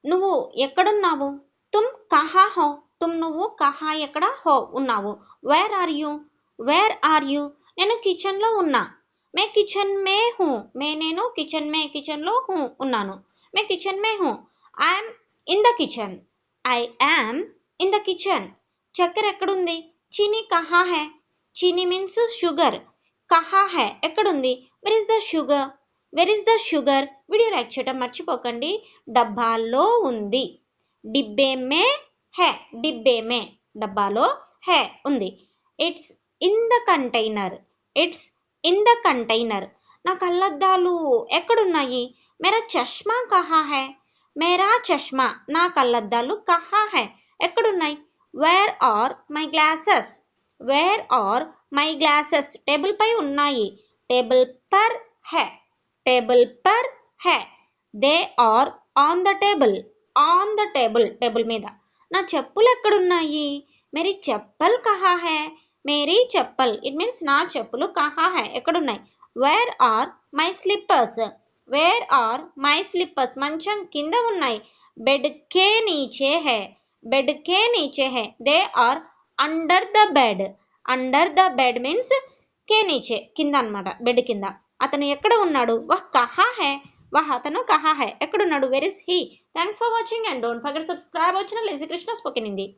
నువ్వు ఎక్కడున్నావు? తుమ్ కహా హో? నువ్వు కహా ఎక్కడ, హో ఉన్నావు. Where are you? నేను కిచెన్లో ఉన్నా. మే కిచెన్ మే హూ. నేను కిచెన్లో హూ ఉన్నాను. మే కిచెన్ మే హూ. I'm in the kitchen. I am in the kitchen. చక్కెర ఎక్కడుంది? చీనీ కహా హై? చీనీ మీన్స్ షుగర్. కహా హై ఎక్కడుంది? Where is the sugar? Video like చేయడం మర్చిపోకండి. డబ్బాల్లో ఉంది. డిబ్బే మే హై. డబ్బాలో హై ఉంది. It's in the container. నా కళ్ళద్దాలు ఎక్కడున్నాయి? మేరా చష్మా కహా హై? నా కళ్ళద్దాలు కహా హై ఎక్కడున్నాయి? Where are my glasses? Table పై ఉన్నాయి. టేబుల్ పర్ హై. They are on the table మీద. నా చెప్పులు ఎక్కడున్నాయి? మేరీ చెప్పల్ కహా హై? ఇట్ మీన్స్ నా చెప్పులు కహా హై ఎక్కడున్నాయి? Where are my slippers? మంచం కింద ఉన్నాయి. బెడ్ కే నీచే హై. They are under the bed means కే నీచే కింద అనమాట, బెడ్ కింద. అతను ఎక్కడ ఉన్నాడు? అతను కహా హై ఎక్కడున్నాడు? Where is he? Thanks for watching and don't forget subscribe our channel easy Krishna spoken Hindi.